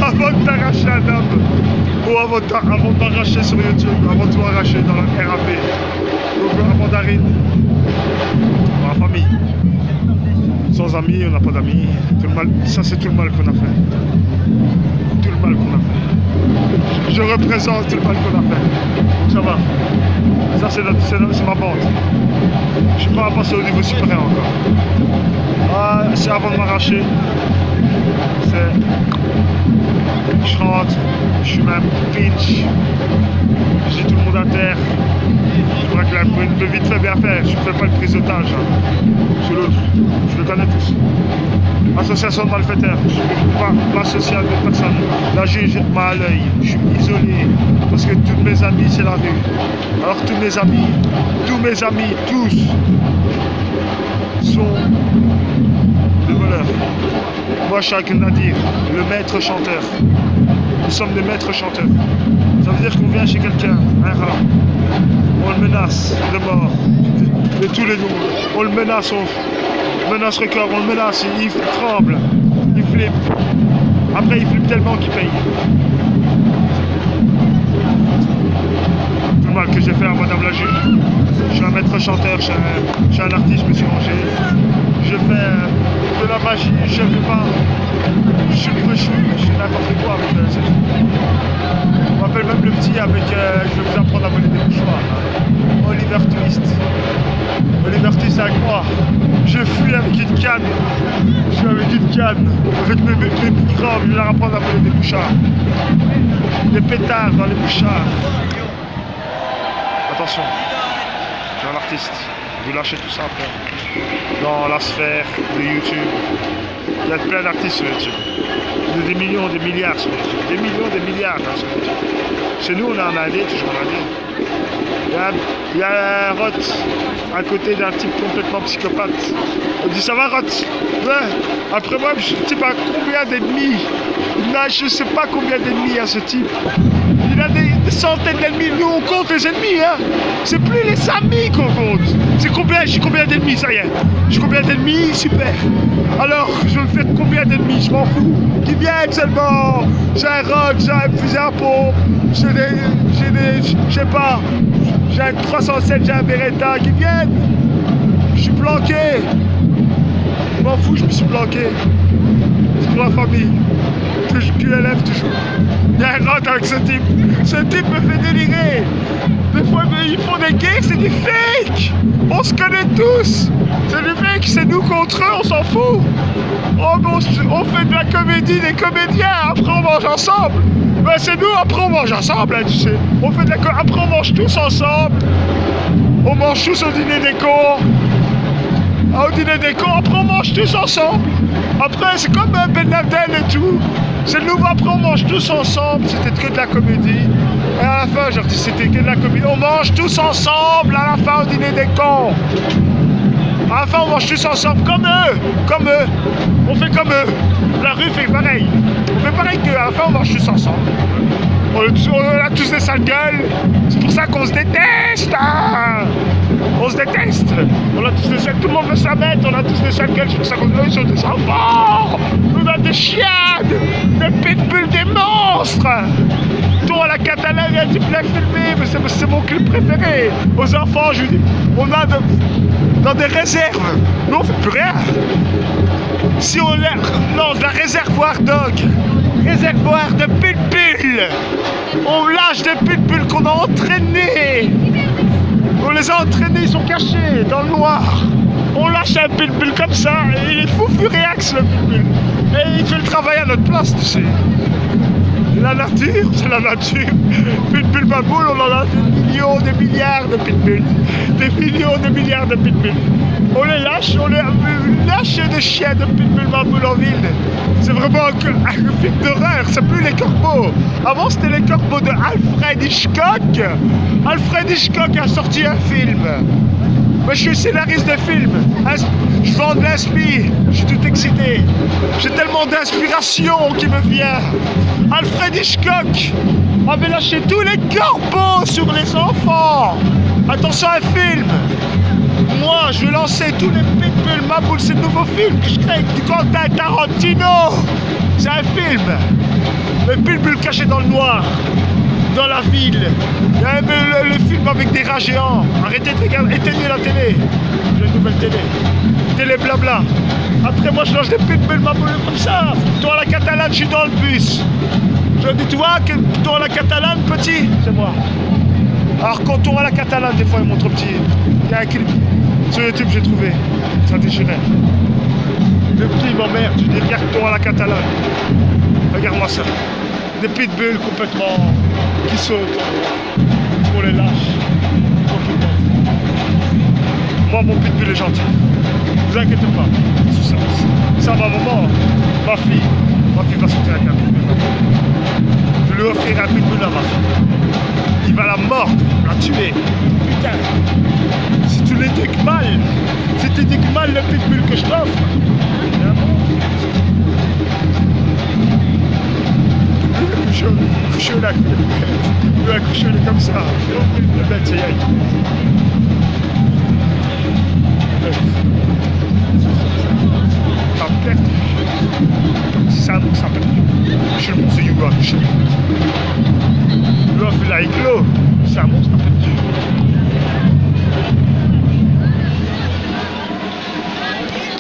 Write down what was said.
avant de t'arracher un homme, ou avant de m'arracher sur YouTube, avant de tout arracher dans la RAP, donc avant d'arrêter, dans la famille. Sans amis, on n'a pas d'amis. Ça, c'est tout le mal qu'on a fait. Tout le mal qu'on a fait. Je représente tout le mal qu'on a fait. Ça va. Ça, c'est ma bande. Je suis pas passé au niveau supérieur encore. Ah, c'est avant de m'arracher. Je rentre. Je suis même pinch. J'ai tout le monde à terre. Je crois que la peut vite fait bien faire. Je ne fais pas le prise d'otage. Hein. C'est l'autre. Je le connais tous. Association de malfaiteurs. Je ne peux pas m'associer avec personne. La juge m'a à l'œil. Je suis isolé. Parce que tous mes amis, c'est la rue. Alors tous mes amis, tous sont des voleurs. Moi, je suis avec Nadir, le maître chanteur. Nous sommes des maîtres chanteurs. Ça veut dire qu'on vient chez quelqu'un, un rat. On le menace de mort. De tous les noms. On le menace, menace record, on le menace, il tremble, il flippe. Après, il flippe tellement qu'il paye. Tout le mal que j'ai fait à Madame la juge. Je suis un maître chanteur, je suis un artiste, je me suis rangé. Je fais de la magie, je ne fais pas. Je suis n'importe quoi avec ça. On m'appelle même le petit avec je vais vous apprendre à voler des mouchoirs. Oliver Twist. Oliver Twist avec moi. Je fuis avec une canne. Je suis avec une canne. Avec mes microbes, je vais leur apprendre à voler des mouchards. Des pétards dans les mouchards. Attention, je suis un artiste. Vous lâchez tout ça après. Dans la sphère de YouTube. Il y a plein d'artistes sur YouTube. Il y a des millions, des milliards sur YouTube. Des millions, des milliards hein, sur YouTube. Chez nous, on a un AD, toujours un AD. Il y a un Rot à côté d'un type complètement psychopathe. On dit ça va Rot? Ouais. Après moi, je ne sais pas combien d'ennemis. Il a je ne sais pas combien d'ennemis à ce type. Il a des centaines d'ennemis. Nous on compte les ennemis, hein. C'est plus les amis qu'on compte. C'est combien? J'ai combien d'ennemis, ça y est. J'ai combien d'ennemis? Super. Alors, je vais me faire combien d'ennemis? Je m'en fous. Qui viennent seulement. J'ai un Rod, j'ai un fusil à pompe. Je sais pas. J'ai un 307, j'ai un Beretta. Qui viennent. Je suis planqué. Je m'en fous, je me suis planqué. C'est pour la famille. QLF toujours. Il y a un Rod avec ce type. Ce type me fait délirer. Des fois, ils font des gays, c'est du fake. On se connaît tous. C'est du fake, c'est nous contre eux, on s'en fout. On fait de la comédie, des comédiens, après on mange ensemble. Ben c'est nous, après on mange ensemble, hein, tu sais. Après on mange tous ensemble. On mange tous au dîner des cons. Au dîner des cons, après on mange tous ensemble. Après c'est comme Ben Laden et tout. C'est le nouveau, après on mange tous ensemble. C'était que de la comédie. Et à la fin, je leur dis c'était que de la comédie. On mange tous ensemble à la fin au dîner des cons. À la fin, on mange tous ensemble, comme eux. On fait comme eux. La rue fait pareil. On fait pareil qu'eux. À la fin, on mange tous ensemble. On a tous des sales gueules. C'est pour ça qu'on se déteste. Hein. On se déteste. On a tous des sales... Tout le monde veut s'en mettre. On a tous des sales gueules. C'est pour ça qu'on ils sont des enfants. On a des chiens, des pitbulls, des monstres. Toi, à la catalane, il y a du plein filmé. Mais c'est mon clip préféré. Aux enfants, je dis, on a dans des réserves. Nous, on fait plus rien. Si on lance la réservoir dog, réservoir de pitbull, on lâche des pitbulls qu'on a entraînés. On les a entraînés, ils sont cachés dans le noir. On lâche un pitbull comme ça, et il est fou furiax le pitbull. Et il fait le travail à notre place, tu sais. La nature, c'est la nature. Pitbull baboule, on en a des millions, des milliards de pitbulls. Des millions, de milliards de pitbulls. On les lâche des chiens de pitbull baboule en ville. C'est vraiment un film d'horreur, c'est plus les corbeaux. Avant c'était les corbeaux de Alfred Hitchcock. Alfred Hitchcock a sorti un film. Moi, je suis scénariste de film. Je vends de l'inspi. Je suis tout excité. J'ai tellement d'inspiration qui me vient. Alfred Hitchcock avait lâché tous les corbeaux sur les enfants. Attention à un film. Moi, je vais lancer tous les Pitbull, ma boule, c'est le nouveau film que je crée du Quentin Tarantino. C'est un film. Le Pitbull caché dans le noir, dans la ville. Le film avec des rats géants. Arrêtez de regarder, éteignez la télé. J'ai une nouvelle télé. Télé blabla. Après moi je lance des Pitbull, ma boule comme ça. Toi la catalane, je suis dans le bus. Je dis, tu vois, que toi la catalane, petit, c'est moi. Alors quand on à la catalane, des fois ils montrent petit. Il y a un clip sur YouTube, j'ai trouvé. Ça déchirait. Le petit m'emmerde, je dis regarde toi à la catalane. Regarde-moi ça. Des pitbulls complètement qui sautent. On les lâche. Moi mon pitbull est gentil. Ne vous inquiétez pas. Ça ma maman, ma fille va sauter avec un pitbull. Je lui offrirai un pitbull à ma fille. Il va la mordre, la tuer. Putain. Si tu l'éduques mal, si tu éduques mal le pitbull que je t'offre, coucher là, il va coucher comme ça. Le bête, c'est aïe. Ça me perd. Ça me perd. Je suis le monstre Yuga. L'offre, il a éclos. C'est un monstre, en fait.